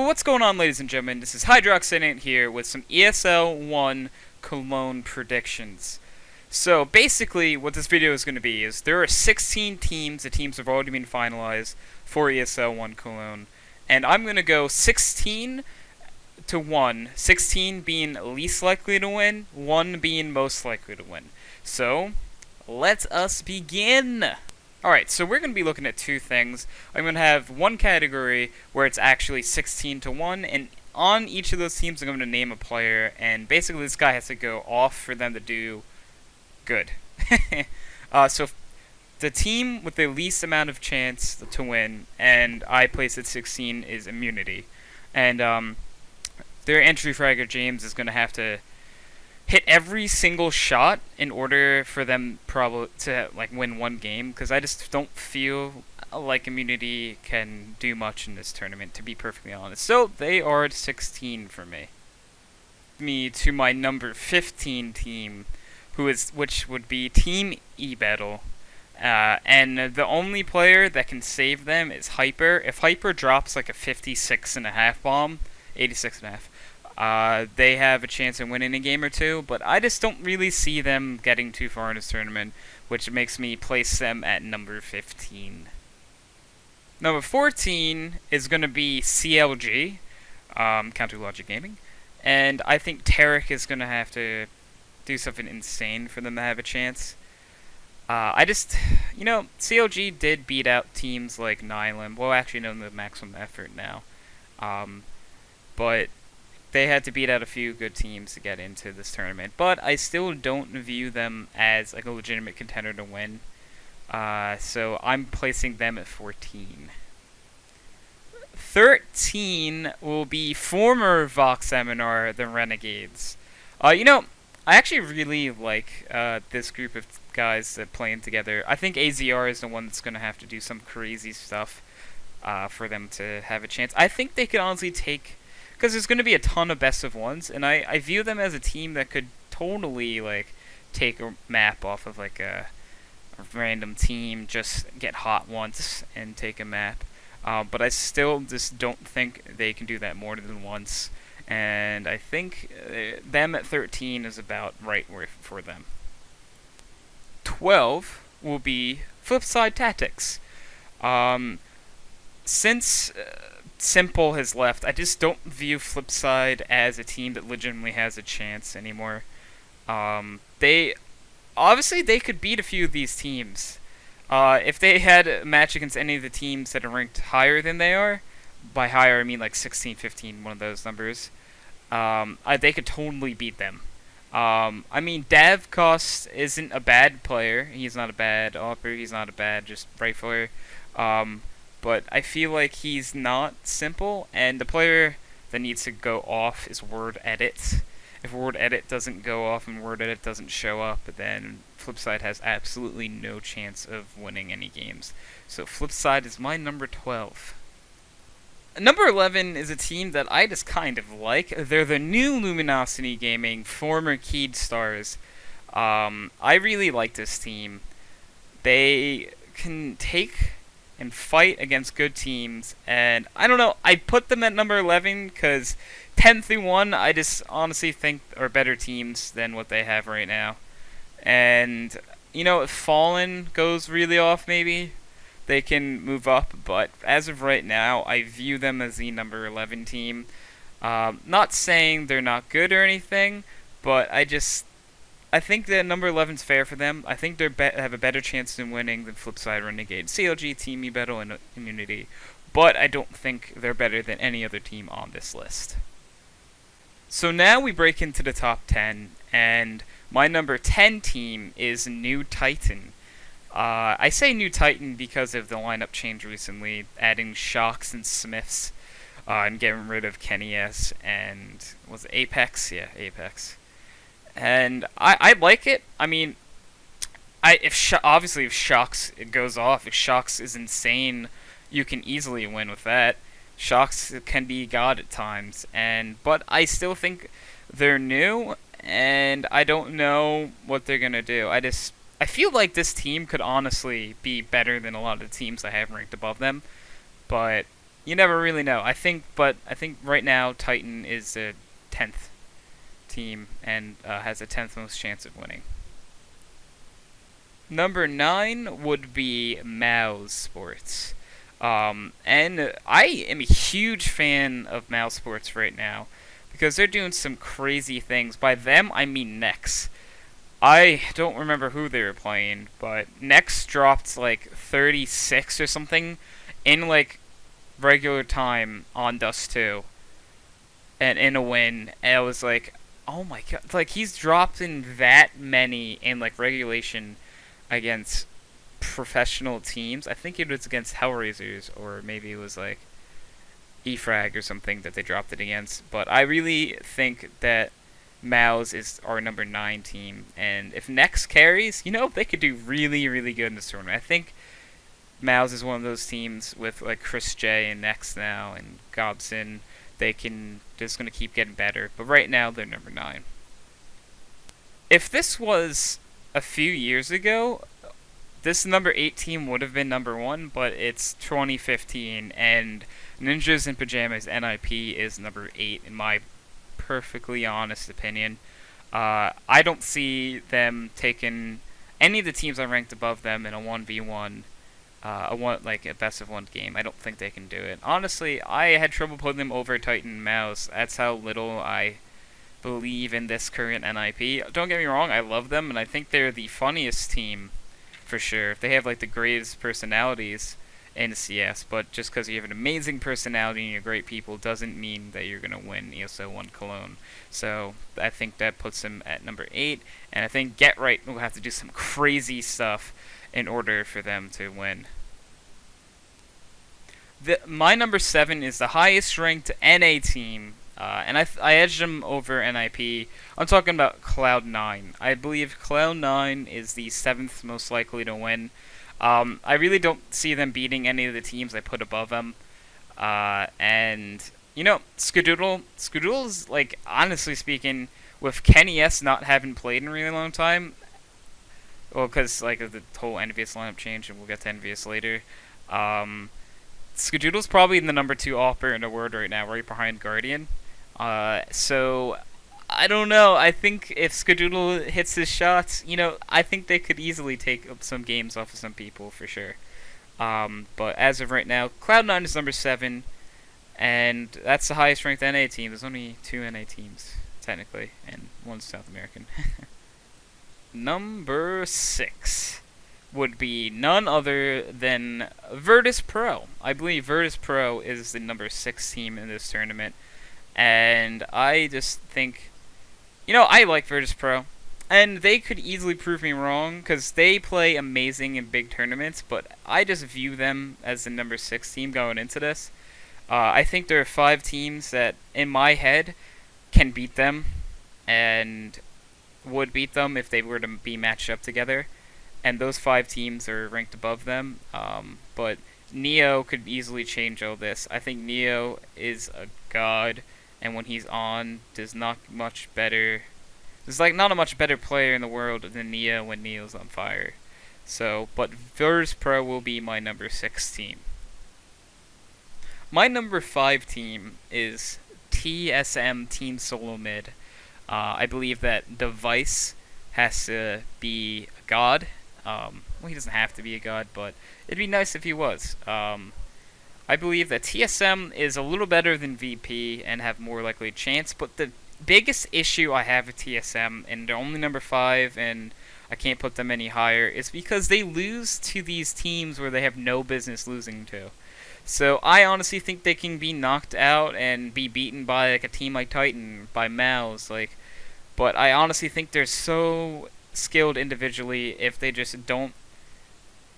what's going on, ladies and gentlemen? This is HydroxideAnt here with some ESL One Colonge predictions. So basically, what this video is going to be is there are 16 teams. The teams have already been finalized for ESL One Colonge, and I'm going to go 16 to 1. 16 being least likely to win, 1 being most likely to win. So let us begin. Alright, so we're going to be looking at two things. I'm going to have one category where it's actually 16 to 1, and on each of those teams I'm going to name a player, and basically this guy has to go off for them to do good. So the team with the least amount of chance to win, and I place at 16, is Immunity. And their entry fragger, James, is going to have to hit every single shot in order for them probably to win one game, because I just don't feel like Immunity can do much in this tournament, to be perfectly honest. So they are at 16 for me. To my number 15 team, which would be Team E-Battle. And the only player that can save them is Hyper. If Hyper drops like a 56.5 bomb, 86.5, they have a chance of winning a game or two, but I just don't really see them getting too far in this tournament, which makes me place them at number 15. Number 14 is going to be CLG, Counter Logic Gaming, and I think Tarek is going to have to do something insane for them to have a chance. CLG did beat out teams like Nylam. Well, actually, no, the maximum effort now. But they had to beat out a few good teams to get into this tournament. But I still don't view them as like a legitimate contender to win. So I'm placing them at 14. 13 will be former Vox Seminar, the Renegades. I actually really like this group of guys that playing together. I think AZR is the one that's going to have to do some crazy stuff for them to have a chance. I think they could honestly take, because there's going to be a ton of best of ones, and I view them as a team that could totally take a map off of a random team, just get hot once and take a map. But I still just don't think they can do that more than once. And I think them at 13 is about right for them. 12 will be Flipside Tactics. Since Simple has left, I just don't view Flipside as a team that legitimately has a chance anymore. They could beat a few of these teams. If they had a match against any of the teams that are ranked higher than they are, by higher I mean like 16, 15, one of those numbers, they could totally beat them. Davcost isn't a bad player. He's not a bad AWPer. He's not a bad just rifler. But I feel like he's not Simple, and the player that needs to go off is Word Edit. If Word Edit doesn't go off and Word Edit doesn't show up, then Flipside has absolutely no chance of winning any games. So Flipside is my number 12. Number 11 is a team that I just kind of like. They're the new Luminosity Gaming, former Keyed Stars. I really like this team. They can take and fight against good teams, and I don't know, I put them at number 11 because 10 through 1 I just honestly think are better teams than what they have right now. And, if Fallen goes really off maybe, they can move up, but as of right now, I view them as the number 11 team. Not saying they're not good or anything, but I think that number 11 is fair for them. I think they have a better chance in winning than Flipside, Renegade, CLG, Team E-Battle, and Immunity. But I don't think they're better than any other team on this list. So now we break into the top 10, and my number 10 team is New Titan. I say New Titan because of the lineup change recently, adding Shocks and Smiths, and getting rid of Kenny S. and was it Apex? Yeah, Apex. And I like it. If Shocks goes off, if Shocks is insane, you can easily win with that. Shocks can be god at times, but I still think they're new, and I don't know what they're gonna do. I feel like this team could honestly be better than a lot of the teams I have ranked above them, but You never really know. I think right now Titan is the 10th team and has the 10th most chance of winning. Number 9 would be Mouse Sports. And I am a huge fan of Mouse Sports right now because they're doing some crazy things. By them, I mean Nex. I don't remember who they were playing, but Nex dropped like 36 or something in like regular time on Dust 2 and in a win. And I was like, oh my god, like he's dropped in that many in like regulation against professional teams. I think it was against Hellraisers, or maybe it was like EFrag or something that they dropped it against. But I really think that Mouse is our number 9 team, and if Nex carries, they could do really, really good in this tournament. I think Mouse is one of those teams with like Chris J and Nex now and Gobson. They're just gonna keep getting better, but right now they're number 9. If this was a few years ago, this number 8 team would have been number 1, but it's 2015, and Ninjas in Pajamas NIP is number 8 in my perfectly honest opinion. I don't see them taking any of the teams I ranked above them in a 1v1, a best of 1 game. I don't think they can do it. Honestly, I had trouble putting them over Titan and Mouse. That's how little I believe in this current NIP. Don't get me wrong, I love them, and I think they're the funniest team for sure. They have like the greatest personalities in CS, but just because you have an amazing personality and you're great people doesn't mean that you're gonna win ESL One Cologne. So I think that puts them at number 8, and I think Get Right will have to do some crazy stuff in order for them to win. My number 7 is the highest ranked NA team, and I edged them over NIP. I'm talking about Cloud9. I believe Cloud9 is the 7th most likely to win. I really don't see them beating any of the teams I put above them. And, Skadoodle's, like, honestly speaking, with Kenny S not having played in a really long time, well, because, like, the whole Envious lineup change, and we'll get to Envious later, Skadoodle's probably in the number 2 offer in the world right now, right behind Guardian. So I don't know. I think if Skadoodle hits his shots, I think they could easily take up some games off of some people for sure. But as of right now, Cloud9 is number 7, and that's the highest ranked NA team. There's only 2 NA teams technically, and one's South American. Number 6 would be none other than Virtus Pro. I believe Virtus Pro is the number 6 team in this tournament, and I just think, I like Virtus Pro, and they could easily prove me wrong because they play amazing in big tournaments, but I just view them as the number 6 team going into this. I think there are 5 teams that, in my head, can beat them, and would beat them if they were to be matched up together. And those 5 teams are ranked above them. But Neo could easily change all this. I think Neo is a god, and when he's on, there's not much better. There's like not a much better player in the world than Neo when Neo's on fire. So, but Virtus Pro will be my number 6 team. My number 5 team is TSM Team Solo Mid. I believe that Device has to be a god. Well, he doesn't have to be a god, but it'd be nice if he was. I believe that TSM is a little better than VP and have more likely chance, but the biggest issue I have with TSM, and they're only number 5, and I can't put them any higher, is because they lose to these teams where they have no business losing to. So I honestly think they can be knocked out and be beaten by like a team like Titan, by Mouse, but I honestly think they're so skilled individually. If they just don't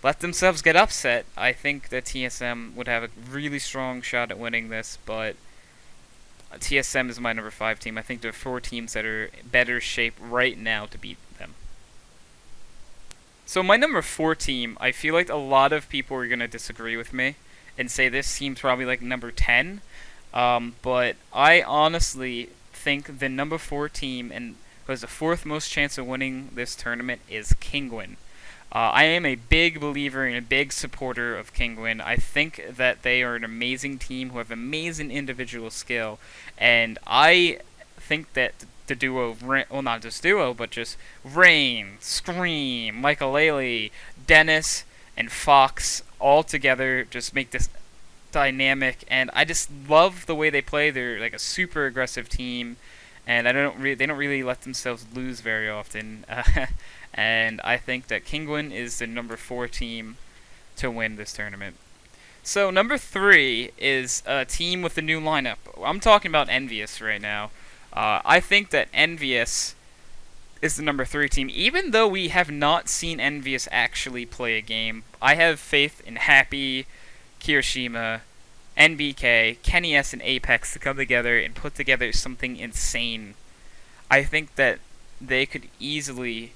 let themselves get upset, I think that TSM would have a really strong shot at winning this, but TSM is my number 5 team. I think there are 4 teams that are better shape right now to beat them. So my number 4 team, I feel like a lot of people are going to disagree with me and say this team's probably like number 10, but I honestly think the number 4 team and who has the 4th most chance of winning this tournament is Kingwin. I am a big believer and a big supporter of Kinguin. I think that they are an amazing team who have amazing individual skill, and I think that the duo, well, not just duo, but just Rain, Scream, Michael, Dennis, and Fox all together just make this dynamic, and I just love the way they play. They're like a super aggressive team, and they don't really let themselves lose very often. And I think that Kinguin is the number 4 team to win this tournament. So number 3 is a team with a new lineup. I'm talking about Envious right now. I think that Envious is the number 3 team, even though we have not seen Envious actually play a game. I have faith in Happy, Kirishima, NBK, Kenny S, and Apex to come together and put together something insane. I think that they could easily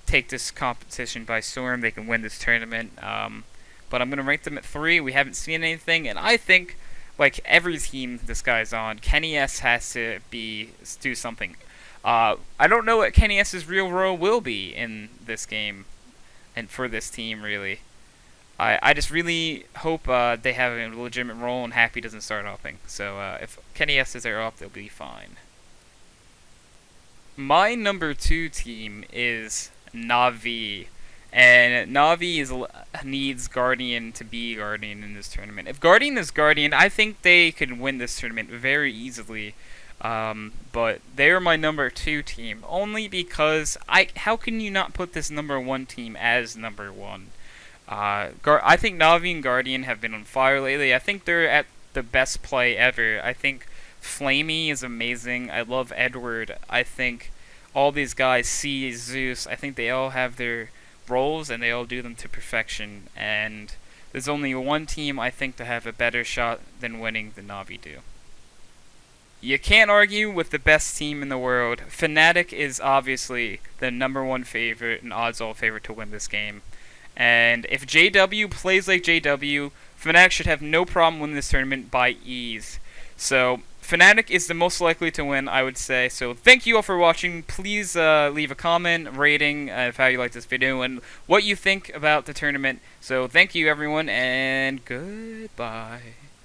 take this competition by storm. They can win this tournament. But I'm going to rank them at 3. We haven't seen anything, and I think, like every team this guy's on, Kenny S has to do something. I don't know what Kenny S's real role will be in this game, and for this team, really. I just really hope they have a legitimate role and Happy doesn't start upping. So if Kenny S is there up, they'll be fine. My number 2 team is Na'Vi. And Na'Vi needs Guardian to be Guardian in this tournament. If Guardian is Guardian, I think they could win this tournament very easily. But they're my number 2 team, only because how can you not put this number 1 team as number 1? I think Na'Vi and Guardian have been on fire lately. I think they're at the best play ever. I think Flamey is amazing. I love Edward. I think all these guys, C, Zeus, I think they all have their roles and they all do them to perfection. And there's only one team I think to have a better shot than winning than Na'Vi do. You can't argue with the best team in the world. Fnatic is obviously the number 1 favorite and odds-all favorite to win this game. And if JW plays like JW, Fnatic should have no problem winning this tournament by ease. So Fnatic is the most likely to win, I would say. So thank you all for watching. Please leave a comment, rating of how you like this video, and what you think about the tournament. So thank you, everyone, and goodbye.